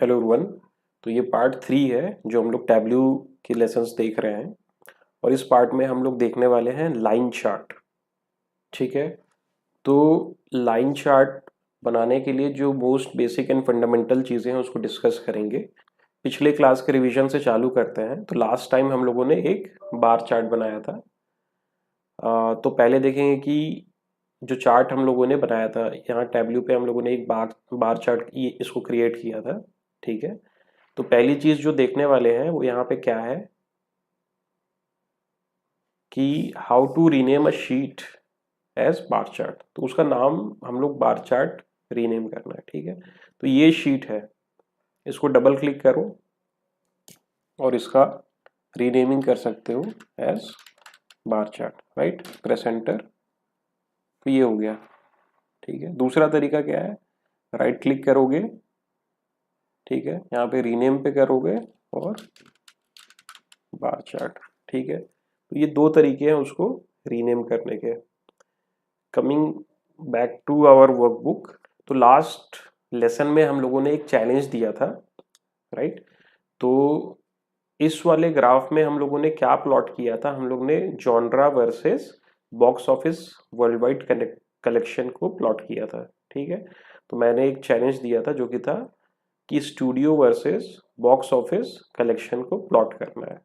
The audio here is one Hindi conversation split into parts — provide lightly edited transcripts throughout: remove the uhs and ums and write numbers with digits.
Hello everyone. तो ये पार्ट 3 है जो हम लोग टैब्ल्यू के लेसन्स देख रहे हैं और इस पार्ट में हम लोग देखने वाले हैं लाइन चार्ट। ठीक है, तो लाइन चार्ट बनाने के लिए जो मोस्ट बेसिक एंड फंडामेंटल चीज़ें हैं उसको डिस्कस करेंगे। पिछले क्लास के रिवीजन से चालू करते हैं। तो लास्ट टाइम हम लोगों ने एक बार चार्ट बनाया था। तो पहले देखेंगे कि जो चार्ट हम लोगों ने बनाया था, यहाँ टैब्ल्यू पे हम लोगों ने एक बार बार चार्ट इसको क्रिएट किया था। ठीक है, तो पहली चीज जो देखने वाले हैं वो यहाँ पे क्या है कि how to rename a sheet as bar chart. तो उसका नाम हम लोग बार चार्ट रीनेम करना है। ठीक है, तो ये शीट है, इसको डबल क्लिक करो और इसका रीनेमिंग कर सकते हो as bar chart. Right, press enter, तो ये हो गया। ठीक है, दूसरा तरीका क्या है, राइट क्लिक करोगे, ठीक है, यहाँ पे रीनेम पे करोगे और बार चार्ट। ठीक है, तो ये दो तरीके हैं उसको रीनेम करने के। Coming back to our workbook, तो लास्ट लेसन में हम लोगों ने एक चैलेंज दिया था। राइट, तो इस वाले ग्राफ में हम लोगों ने क्या प्लॉट किया था, हम लोग ने genre versus box office world wide collection को प्लॉट किया था। ठीक है, तो मैंने एक चैलेंज दिया था जो कि था कि studio versus box office collection को प्लॉट करना है।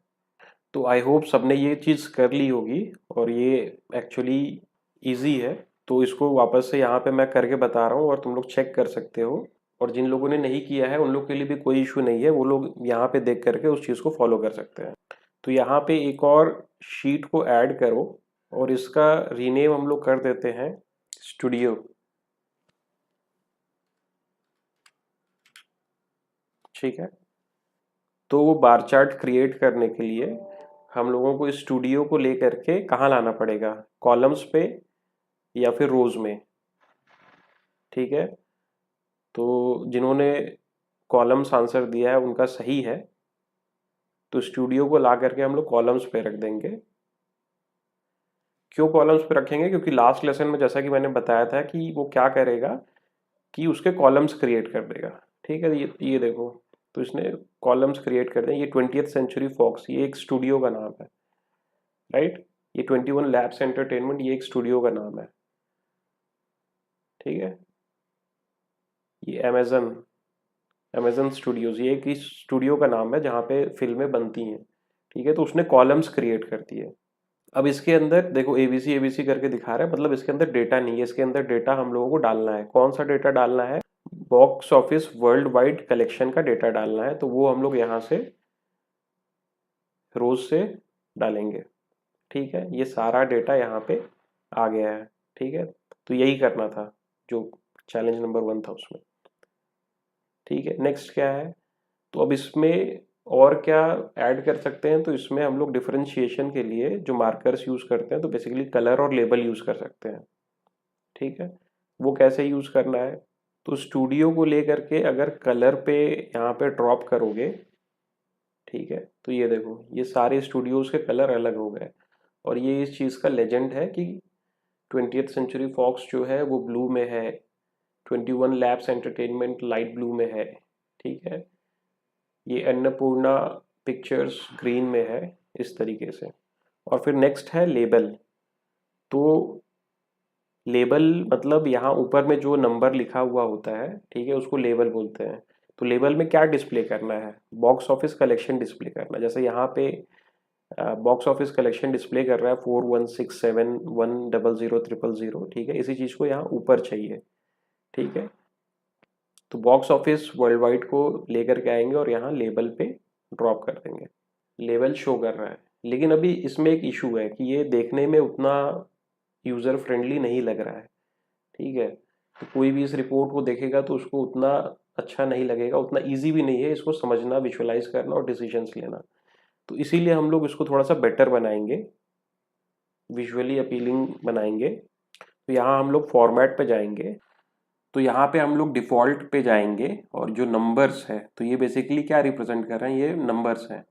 तो आई होप सबने ये चीज़ कर ली होगी और ये एक्चुअली इजी है। तो इसको वापस से यहाँ पे मैं करके बता रहा हूँ और तुम लोग चेक कर सकते हो। और जिन लोगों ने नहीं किया है उन लोग के लिए भी कोई इशू नहीं है, वो लोग यहाँ पे देख करके उस चीज़ को फॉलो कर सकते हैं। तो यहाँ पे एक और शीट को ऐड करो और इसका रीनेम हम लोग कर देते हैं स्टूडियो। ठीक है, तो वो बार चार्ट क्रिएट करने के लिए हम लोगों को स्टूडियो को लेकर के कहाँ लाना पड़ेगा, कॉलम्स पे या फिर रोज में। ठीक है, तो जिन्होंने कॉलम्स आंसर दिया है उनका सही है, तो स्टूडियो को ला करके हम लोग कॉलम्स पे रख देंगे। क्यों कॉलम्स पे रखेंगे, क्योंकि लास्ट लेसन में जैसा कि मैंने बताया था कि वो क्या करेगा कि उसके कॉलम्स क्रिएट कर देगा। ठीक है, ये देखो, तो इसने कॉलम्स क्रिएट कर दिए। ये 20th सेंचुरी फॉक्स, ये एक स्टूडियो का नाम है। राइट, ये 21 लैब्स एंटरटेनमेंट, ये एक स्टूडियो का नाम है। ठीक है, ये अमेजन अमेजन स्टूडियोज, ये एक स्टूडियो का नाम है जहाँ पे फिल्में बनती हैं। ठीक है, तो उसने कॉलम्स क्रिएट कर दिए। अब इसके अंदर देखो एबीसी एबीसी करके दिखा रहा है, मतलब इसके अंदर डेटा नहीं है। इसके अंदर डेटा हम लोगों को डालना है। कौन सा डेटा डालना है, box office world wide collection का डेटा डालना है। तो वो हम लोग यहाँ से रोज से डालेंगे। ठीक है, ये सारा डेटा यहाँ पे आ गया है। ठीक है, तो यही करना था जो चैलेंज नंबर 1 था उसमें। ठीक है, नेक्स्ट क्या है, तो अब इसमें और क्या ऐड कर सकते हैं। तो इसमें हम लोग डिफरेंशिएशन के लिए जो मार्कर्स यूज करते हैं, तो बेसिकली कलर और लेबल यूज कर सकते हैं। ठीक है, वो कैसे यूज करना है, तो स्टूडियो को लेकर के अगर कलर पे यहाँ पे ड्रॉप करोगे, ठीक है, तो ये देखो ये सारे स्टूडियोज के कलर अलग हो गए। और ये इस चीज़ का लेजेंड है कि 20th सेंचुरी फॉक्स जो है वो ब्लू में है, 21 लैब्स एंटरटेनमेंट लाइट ब्लू में है। ठीक है, ये अन्नपूर्णा पिक्चर्स ग्रीन में है, इस तरीके से। और फिर नेक्स्ट है लेबल। तो लेबल मतलब यहाँ ऊपर में जो नंबर लिखा हुआ होता है, ठीक है, उसको लेबल बोलते हैं। तो लेबल में क्या डिस्प्ले करना है, बॉक्स ऑफिस कलेक्शन डिस्प्ले करना है। जैसे यहाँ पे बॉक्स ऑफिस कलेक्शन डिस्प्ले कर रहा है 4167100000। ठीक है, इसी चीज़ को यहाँ ऊपर चाहिए। ठीक है, तो बॉक्स ऑफिस वर्ल्ड वाइड को लेकर के आएंगे और यहाँ लेबल पे ड्रॉप कर देंगे। लेवल शो कर रहा है, लेकिन अभी इसमें एक इशू है कि ये देखने में उतना यूज़र फ्रेंडली नहीं लग रहा है। ठीक है, तो कोई भी इस रिपोर्ट को देखेगा तो उसको उतना अच्छा नहीं लगेगा, उतना इजी भी नहीं है इसको समझना, विजुअलाइज करना और डिसीजंस लेना। तो इसीलिए हम लोग इसको थोड़ा सा बेटर बनाएंगे, विजुअली अपीलिंग बनाएंगे। तो यहाँ हम लोग फॉर्मेट पे जाएंगे। तो यहाँ पे हम लोग डिफ़ॉल्ट पे जाएंगे और जो नंबर्स है, तो ये बेसिकली क्या रिप्रेजेंट कर रहे हैं, ये नंबर्स हैं।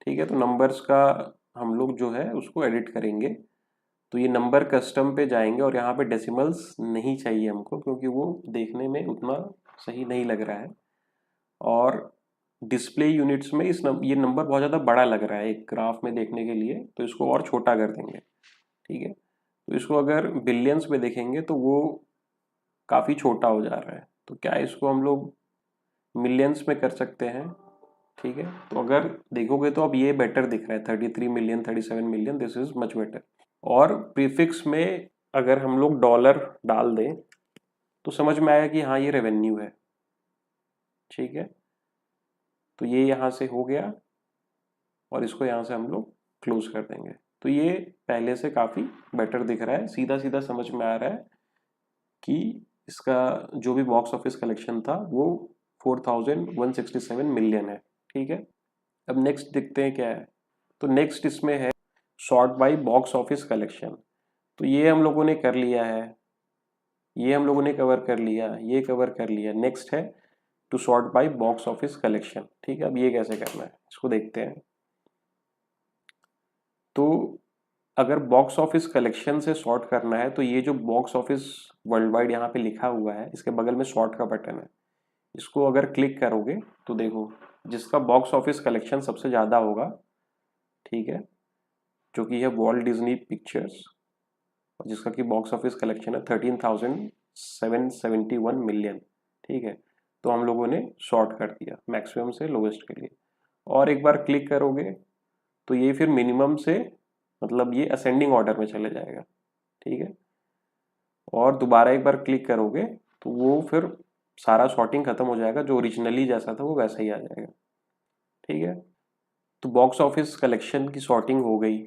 ठीक है, तो नंबर्स का हम लोग जो है उसको एडिट करेंगे। तो ये नंबर कस्टम पे जाएंगे और यहाँ पे डेसिमल्स नहीं चाहिए हमको, क्योंकि वो देखने में उतना सही नहीं लग रहा है। और डिस्प्ले यूनिट्स में ये नंबर बहुत ज़्यादा बड़ा लग रहा है एक ग्राफ में देखने के लिए, तो इसको और छोटा कर देंगे। ठीक है, तो इसको अगर बिलियंस में देखेंगे तो वो काफ़ी छोटा हो जा रहा है, तो क्या इसको हम लोग मिलियंस में कर सकते हैं। ठीक है, तो अगर देखोगे तो अब ये बेटर दिख रहा है, 33 million, 37 million, this is much better. और प्रीफिक्स में अगर हम लोग डॉलर डाल दें तो समझ में आया कि हाँ ये रेवेन्यू है। ठीक है, तो ये यहाँ से हो गया और इसको यहाँ से हम लोग क्लोज कर देंगे। तो ये पहले से काफ़ी बेटर दिख रहा है, सीधा सीधा समझ में आ रहा है कि इसका जो भी बॉक्स ऑफिस कलेक्शन था वो 4167 मिलियन है। ठीक है, अब नेक्स्ट देखते हैं क्या है। तो नेक्स्ट इसमें है sort by box office collection. तो ये हम लोगों ने कर लिया है, ये हम लोगों ने कवर कर लिया, ये कवर कर लिया। नेक्स्ट है to sort by box office collection. ठीक है, अब ये कैसे करना है इसको देखते हैं। तो अगर बॉक्स ऑफिस कलेक्शन से सॉर्ट करना है तो ये जो बॉक्स ऑफिस वर्ल्ड वाइड यहाँ पे लिखा हुआ है इसके बगल में सॉर्ट का बटन है, इसको अगर क्लिक करोगे तो देखो जिसका बॉक्स ऑफिस कलेक्शन सबसे ज़्यादा होगा, ठीक है, जो कि है वॉल्ट डिज्नी पिक्चर्स, जिसका कि बॉक्स ऑफिस कलेक्शन है 13,771 मिलियन। ठीक है, तो हम लोगों ने सॉर्ट कर दिया मैक्सिमम से लोवेस्ट के लिए। और एक बार क्लिक करोगे तो ये फिर मिनिमम से मतलब ये असेंडिंग ऑर्डर में चले जाएगा। ठीक है, और दोबारा एक बार क्लिक करोगे तो वो फिर सारा सॉर्टिंग खत्म हो जाएगा, जो ओरिजिनली जैसा था वो वैसा ही आ जाएगा। ठीक है, तो बॉक्स ऑफिस कलेक्शन की सॉर्टिंग हो गई।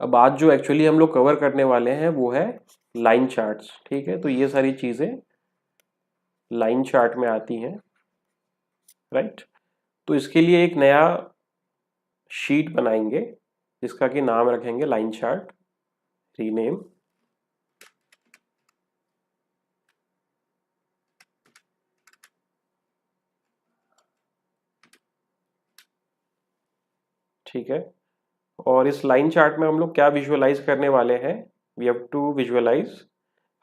अब आज जो एक्चुअली हम लोग कवर करने वाले हैं वो है लाइन चार्ट्स। ठीक है, तो ये सारी चीज़ें लाइन चार्ट में आती हैं, राइट। तो इसके लिए एक नया शीट बनाएंगे जिसका कि नाम रखेंगे लाइन चार्ट रीनेम। ठीक है, और इस लाइन चार्ट में हम लोग क्या विजुअलाइज करने वाले हैं, we have to visualize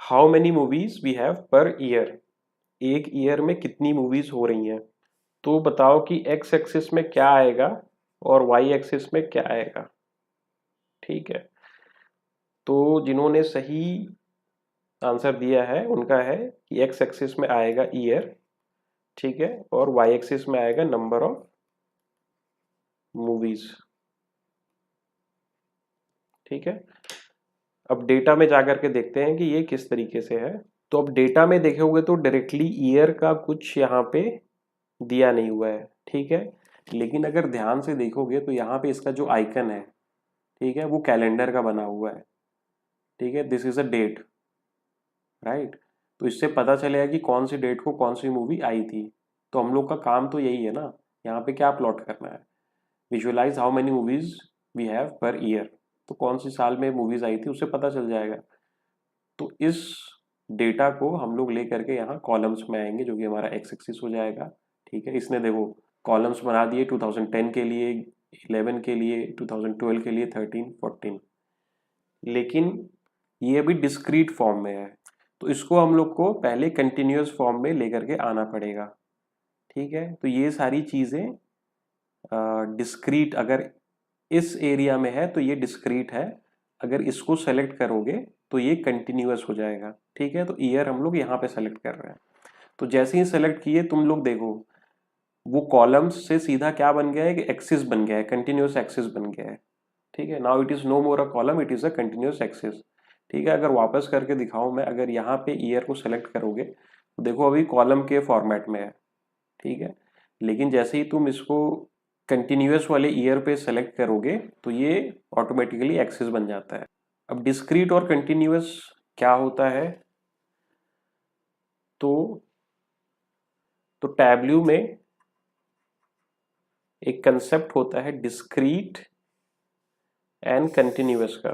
how many movies we have per year. एक ईयर में कितनी मूवीज हो रही हैं। तो बताओ कि एक्स एक्सिस में क्या आएगा और वाई एक्सिस में क्या आएगा। ठीक है, तो जिन्होंने सही आंसर दिया है उनका है कि एक्स एक्सिस में आएगा ईयर, ठीक है, और वाई एक्सिस में आएगा नंबर ऑफ मूवीज। ठीक है, अब डेटा में जाकर के देखते हैं कि ये किस तरीके से है। तो अब डेटा में देखोगे तो डायरेक्टली ईयर का कुछ यहाँ पे दिया नहीं हुआ है। ठीक है, लेकिन अगर ध्यान से देखोगे तो यहाँ पे इसका जो आइकन है, ठीक है, वो कैलेंडर का बना हुआ है। ठीक है, this is a date, right. तो इससे पता चलेगा कि कौन सी डेट को कौन सी मूवी आई थी। तो हम लोग का काम तो यही है ना, यहाँ पे क्या प्लॉट करना है, visualize how many movies we have per year. तो कौन सी साल में मूवीज आई थी उससे पता चल जाएगा। तो इस डेटा को हम लोग लेकर के यहाँ कॉलम्स में आएंगे जो कि हमारा एक्स एक्सिस हो जाएगा। ठीक है, इसने देखो कॉलम्स बना दिए 2010 के लिए, 11 के लिए, 2012 के लिए, 13, 14, लेकिन ये अभी डिस्क्रीट फॉर्म में है। तो इसको हम लोग को पहले कंटिन्यूअस फॉर्म में लेकर के आना पड़ेगा। ठीक है, तो ये सारी चीज़ें डिस्क्रीट अगर इस एरिया में है तो ये डिस्क्रीट है, अगर इसको सेलेक्ट करोगे तो ये कंटिन्यूअस हो जाएगा। ठीक है, तो ईयर हम लोग यहाँ पे सेलेक्ट कर रहे हैं। तो जैसे ही सेलेक्ट किए तुम लोग देखो वो कॉलम्स से सीधा क्या बन गया है कि एक्सिस बन गया है, कंटिन्यूअस एक्सिस बन गया है। ठीक है, now it is no more a column, it is a continuous axis. ठीक है, अगर वापस करके दिखाऊं मैं, अगर यहाँ पे ईयर को सेलेक्ट करोगे तो देखो अभी कॉलम के फॉर्मेट में है। ठीक है, लेकिन जैसे ही तुम इसको कंटिन्यूअस वाले ईयर पे सेलेक्ट करोगे तो ये ऑटोमेटिकली एक्सिस बन जाता है। अब डिस्क्रीट और कंटिन्यूअस क्या होता है, तो टैब्ल्यू में एक कंसेप्ट होता है डिस्क्रीट एंड कंटिन्यूअस का।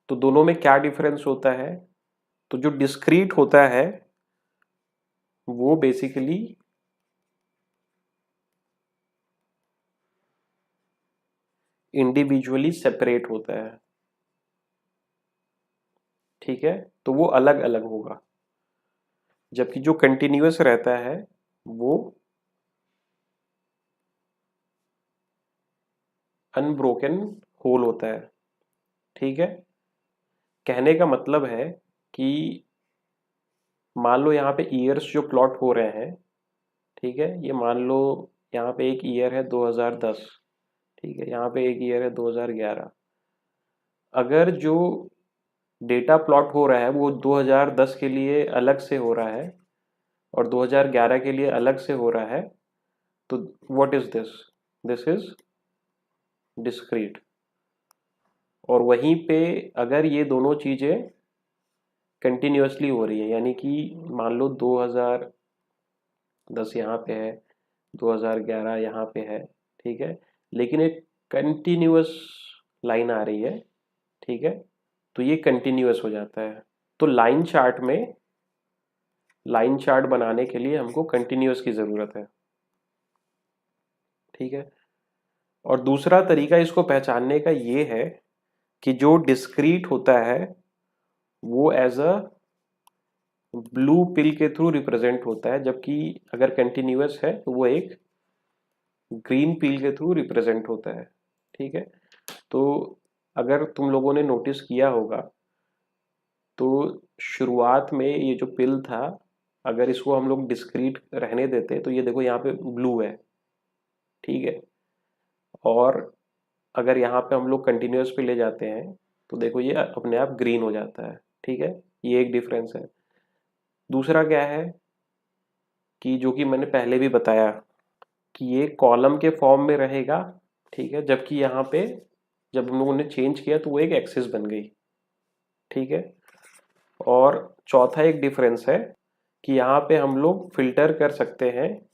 तो दोनों में क्या डिफरेंस होता है, तो जो डिस्क्रीट होता है वो बेसिकली इंडिविजुअली सेपरेट होता है, ठीक है, तो वो अलग अलग होगा। जबकि जो कंटिन्यूअस रहता है वो अनब्रोकन होल होता है, ठीक है। कहने का मतलब है कि मान लो यहाँ पे ईयर्स जो प्लॉट हो रहे हैं, ठीक है, ये मान लो यहाँ पे एक ईयर है 2010, ठीक है, यहाँ पे एक ईयर है 2011। अगर जो डेटा प्लॉट हो रहा है वो 2010 के लिए अलग से हो रहा है और 2011 के लिए अलग से हो रहा है, तो what is this, this is discrete. और वहीं पे अगर ये दोनों चीज़ें कंटिन्यूअसली हो रही है, यानी कि मान लो 2010 यहाँ पे है, 2011 यहाँ पे है, ठीक है, लेकिन एक कंटिन्यूअस लाइन आ रही है, ठीक है, तो ये कंटिन्यूअस हो जाता है। तो लाइन चार्ट बनाने के लिए हमको कंटिन्यूअस की ज़रूरत है, ठीक है। और दूसरा तरीका इसको पहचानने का ये है कि जो डिस्क्रीट होता है वो एज अ ब्लू पिल के थ्रू रिप्रेजेंट होता है, जबकि अगर कंटिन्यूअस है तो वो एक ग्रीन पिल के थ्रू रिप्रेजेंट होता है, ठीक है। तो अगर तुम लोगों ने नोटिस किया होगा तो शुरुआत में ये जो पिल था, अगर इसको हम लोग डिस्क्रीट रहने देते तो ये देखो यहाँ पे ब्लू है, ठीक है, और अगर यहाँ पे हम लोग कंटिन्यूअस पे ले जाते हैं तो देखो ये अपने आप ग्रीन हो जाता है, ठीक है। ये एक डिफरेंस है। दूसरा क्या है कि जो कि मैंने पहले भी बताया कि ये कॉलम के फॉर्म में रहेगा, ठीक है, जबकि यहाँ पे जब हम लोगों ने चेंज किया तो वो एक एक्सिस बन गई, ठीक है। और चौथा एक डिफरेंस है कि यहाँ पे हम लोग फिल्टर कर सकते हैं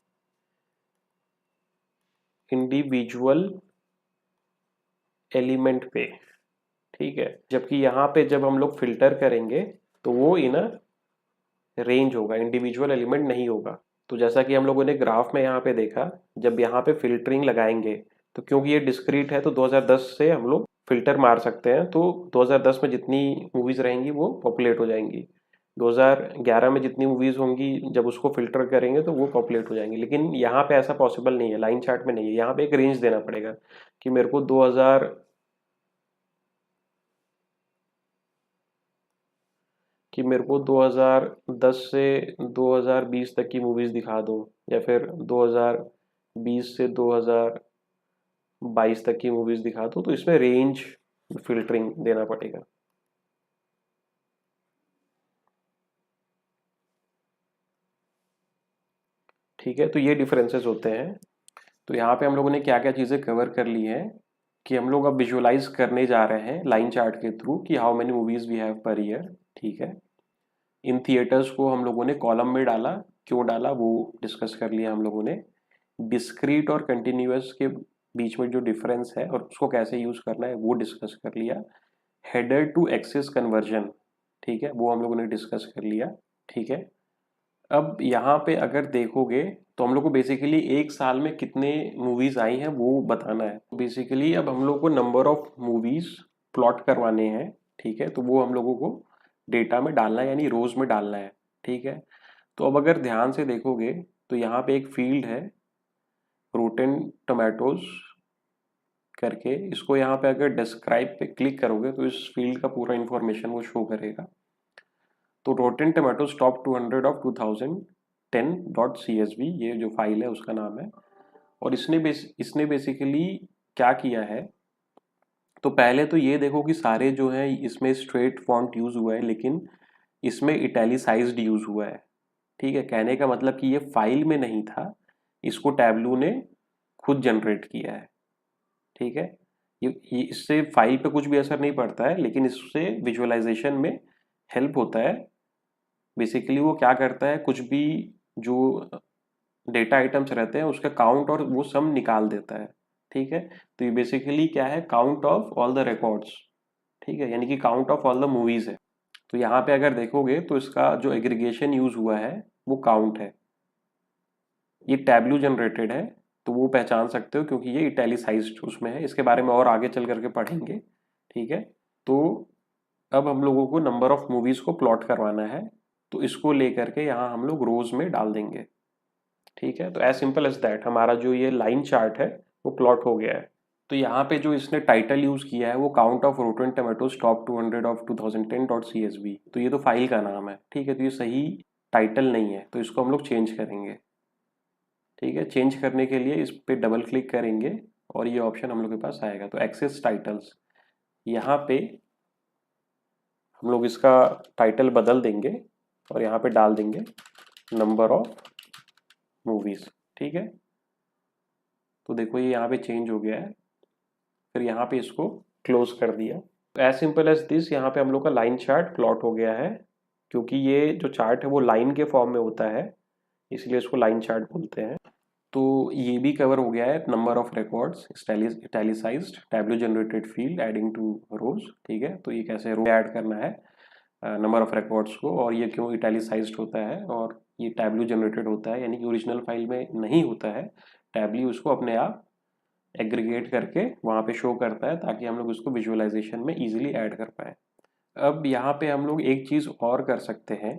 इंडिविजुअल एलिमेंट पे, ठीक है, जबकि यहाँ पे जब हम लोग फिल्टर करेंगे तो वो इन अ रेंज होगा, इंडिविजुअल एलिमेंट नहीं होगा। तो जैसा कि हम लोगों ने ग्राफ में यहाँ पे देखा, जब यहाँ पे फिल्टरिंग लगाएंगे तो क्योंकि ये डिस्क्रीट है तो 2010 से हम लोग फिल्टर मार सकते हैं, तो 2010 में जितनी मूवीज रहेंगी वो पॉपुलेट हो जाएंगी, 2011 में जितनी मूवीज होंगी जब उसको फिल्टर करेंगे तो वो पॉपुलेट हो जाएंगी। लेकिन यहाँ पे ऐसा पॉसिबल नहीं है, लाइन चार्ट में नहीं है, यहाँ पे एक रेंज देना पड़ेगा कि मेरे को 2010 से 2020 तक की मूवीज दिखा दो, या फिर 2020 से 2022 तक की मूवीज दिखा दो, तो इसमें रेंज फिल्टरिंग देना पड़ेगा। ठीक है, तो ये डिफरेंसेस होते हैं। तो यहाँ पे हम लोगों ने क्या क्या चीज़ें कवर कर ली हैं कि हम लोग अब विजुअलाइज करने जा रहे हैं लाइन चार्ट के थ्रू कि how many movies we have per year, ठीक है। इन थिएटर्स को हम लोगों ने कॉलम में डाला, क्यों डाला वो डिस्कस कर लिया हम लोगों ने। डिस्क्रीट और कंटिन्यूअस के बीच में जो डिफरेंस है और उसको कैसे यूज करना है वो डिस्कस कर लिया। हेडर टू एक्सिस कन्वर्जन, ठीक है, वो हम लोगों ने डिस्कस कर लिया, ठीक है। अब यहाँ पे अगर देखोगे तो हम लोग को बेसिकली एक साल में कितने मूवीज आई हैं वो बताना है। बेसिकली अब हम लोग को नंबर ऑफ मूवीज प्लॉट करवाने हैं, ठीक है, तो वो हम लोगों को डेटा में डालना है, यानी रोज में डालना है, ठीक है। तो अब अगर ध्यान से देखोगे तो यहाँ पे एक फील्ड है रोटेन टोमेटोज करके, इसको यहाँ पे अगर डिस्क्राइब पे क्लिक करोगे तो इस फील्ड का पूरा इंफॉर्मेशन वो शो करेगा। तो rotten tomatoes top 200 of 2010.csv ये जो फाइल है उसका नाम है। और इसने बेसिकली क्या किया है, तो पहले तो ये देखो कि सारे जो है इसमें स्ट्रेट फॉन्ट यूज हुआ है, लेकिन इसमें इटैलिसाइज्ड यूज हुआ है, ठीक है। कहने का मतलब कि ये फाइल में नहीं था, इसको टैबलू ने खुद जनरेट किया है, ठीक है। ये इससे फाइल पे कुछ भी असर नहीं पड़ता है, लेकिन इससे विजुअलाइजेशन में हेल्प होता है। बेसिकली वो क्या करता है, कुछ भी जो डेटा आइटम्स रहते हैं उसका काउंट और वो सम निकाल देता है, ठीक है। तो ये बेसिकली क्या है, count of all the records, ठीक है, यानी कि count of all the movies है। तो यहाँ पे अगर देखोगे तो इसका जो एग्रीगेशन यूज हुआ है वो काउंट है, ये टैबलू जनरेटेड है, तो वो पहचान सकते हो क्योंकि ये इटैलिसाइज्ड उसमें है। इसके बारे में और आगे चल करके पढ़ेंगे, ठीक है। तो अब हम लोगों को नंबर ऑफ मूवीज को प्लॉट करवाना है, तो इसको लेकर के यहाँ हम लोग रोज में डाल देंगे, ठीक है। तो एज सिंपल एज दैट हमारा जो ये लाइन चार्ट है वो प्लॉट हो गया है। तो यहाँ पे जो इसने टाइटल यूज किया है वो count of rotten tomatoes top 200 of 2010.csv। तो ये तो फाइल का नाम है, ठीक है। तो ये सही टाइटल नहीं है, तो इसको हम लोग चेंज करेंगे, ठीक है। चेंज करने के लिए इस पे डबल क्लिक करेंगे और ये ऑप्शन हम लोग के पास आएगा। तो एक्सेस टाइटल्स, यहाँ पे हम लोग इसका टाइटल बदल देंगे और यहाँ पे डाल देंगे नंबर ऑफ मूवीज, ठीक है। तो देखो ये यहाँ पे चेंज हो गया है। फिर यहाँ पे इसको क्लोज कर दिया। एज सिंपल एज दिस यहाँ पे हम लोग का लाइन चार्ट प्लॉट हो गया है। क्योंकि ये जो चार्ट है वो लाइन के फॉर्म में होता है, इसलिए इसको लाइन चार्ट बोलते हैं। तो ये भी कवर हो गया है। Number of records, italicized, tableau generated field, adding to rows, ठीक है। तो ये कैसे रो ऐड करना है नंबर ऑफ रिकॉर्ड्स को, और ये क्यों इटैलिसाइज्ड होता है, और ये टैब्लो जनरेटेड होता है, यानी कि ओरिजिनल फाइल में नहीं होता है। टैबली उसको अपने आप एग्रीगेट करके वहाँ पे शो करता है ताकि हम लोग उसको विजुअलाइजेशन में इजीली ऐड कर पाए। अब यहाँ पे हम लोग एक चीज़ और कर सकते हैं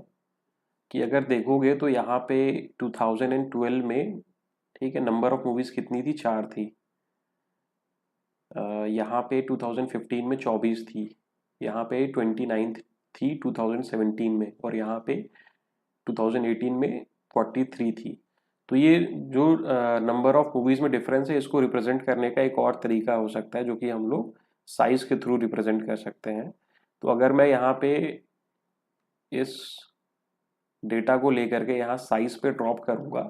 कि अगर देखोगे तो यहाँ पे 2012 में, ठीक है, नंबर ऑफ मूवीज़ कितनी थी, 4 थी। यहाँ पे 2015 में 24 थी, यहाँ पे 29 थी 2017 में, और यहाँ पे 2018 में 43 थी। तो ये जो नंबर ऑफ मूवीज में डिफरेंस है, इसको रिप्रेजेंट करने का एक और तरीका हो सकता है जो कि हम लोग साइज के थ्रू रिप्रेजेंट कर सकते हैं। तो अगर मैं यहाँ पे इस डेटा को लेकर के यहाँ साइज पे ड्रॉप करूँगा,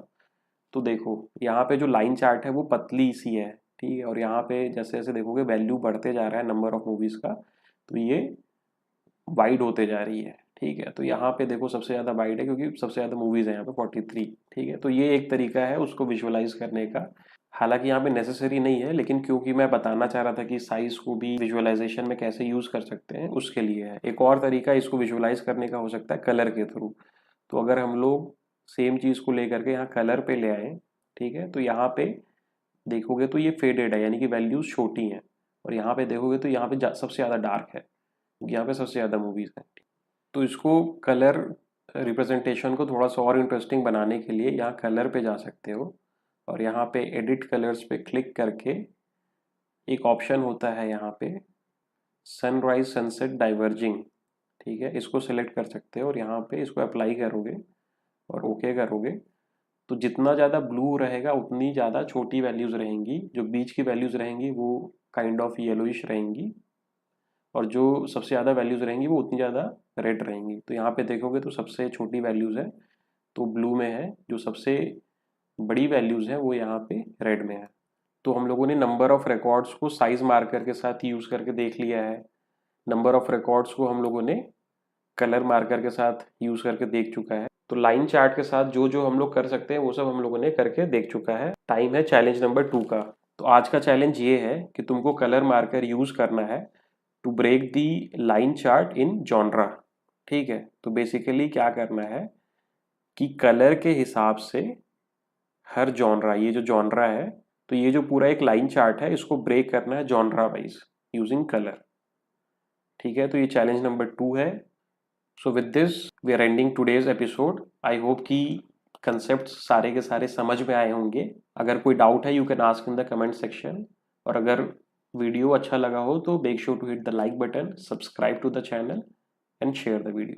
तो देखो यहाँ पे जो लाइन चार्ट है वो पतली सी है, ठीक है। और यहाँ पे जैसे जैसे देखोगे वैल्यू बढ़ते जा रहा है नंबर ऑफ मूवीज का, तो ये वाइड होते जा रही है, ठीक है। तो यहाँ पे देखो सबसे ज़्यादा वाइड है क्योंकि सबसे ज़्यादा मूवीज़ है यहाँ पे 43, ठीक है। तो ये एक तरीका है उसको विजुअलाइज करने का। हालांकि यहाँ पे नेसेसरी नहीं है, लेकिन क्योंकि मैं बताना चाह रहा था कि साइज को भी विजुअलाइजेशन में कैसे यूज़ कर सकते हैं, उसके लिए है। एक और तरीका इसको विजुअलाइज करने का हो सकता है कलर के थ्रू। तो अगर हम लोग सेम चीज़ को लेकर के यहाँ कलर पे ले आए, ठीक है, तो यहाँ पे देखोगे तो ये फेडेड है, यानी कि वैल्यूज छोटी हैं। और यहाँ पे देखोगे तो यहाँ पे सबसे ज़्यादा डार्क है, यहाँ पे सबसे ज़्यादा मूवीज़ हैं। तो इसको कलर रिप्रेजेंटेशन को थोड़ा सा और इंटरेस्टिंग बनाने के लिए यहाँ कलर पे जा सकते हो, और यहाँ पे एडिट कलर्स पे क्लिक करके एक ऑप्शन होता है यहाँ पे सनराइज सनसेट डाइवर्जिंग, ठीक है, इसको सिलेक्ट कर सकते हो और यहाँ पे इसको अप्लाई करोगे और ओके करोगे। तो जितना ज़्यादा ब्लू रहेगा उतनी ज़्यादा छोटी वैल्यूज़ रहेंगी, जो बीच की वैल्यूज़ रहेंगी वो काइंड ऑफ येलोइश रहेंगी, और जो सबसे ज़्यादा वैल्यूज़ रहेंगी वो उतनी ज़्यादा रेड रहेंगी। तो यहाँ पे देखोगे तो सबसे छोटी वैल्यूज़ है तो ब्लू में है, जो सबसे बड़ी वैल्यूज़ है वो यहाँ पे रेड में है। तो हम लोगों ने नंबर ऑफ रिकॉर्ड्स को साइज मार्कर के साथ यूज़ करके देख लिया है। नंबर ऑफ रिकॉर्ड्स को हम लोगों ने कलर मार्कर के साथ यूज़ करके देख चुका है। तो लाइन चार्ट के साथ जो जो हम लोग कर सकते हैं वो सब हम लोगों ने करके देख चुका है। टाइम है चैलेंज नंबर 2 का। तो आज का चैलेंज ये है कि तुमको कलर मार्कर यूज़ करना है to break the line chart in genre, ठीक है। तो बेसिकली क्या करना है कि कलर के हिसाब से हर जॉनरा, ये जो जॉनरा है, तो ये जो पूरा एक लाइन चार्ट है इसको ब्रेक करना है जॉनरा वाइज यूजिंग कलर, ठीक है। तो ये चैलेंज नंबर 2 है। So with this we are ending today's episode. I hope कि कंसेप्ट सारे के सारे समझ में आए होंगे। अगर कोई डाउट है you can ask in the comment section, और अगर वीडियो अच्छा लगा हो तो make sure to hit the like button, subscribe to the channel and share the video.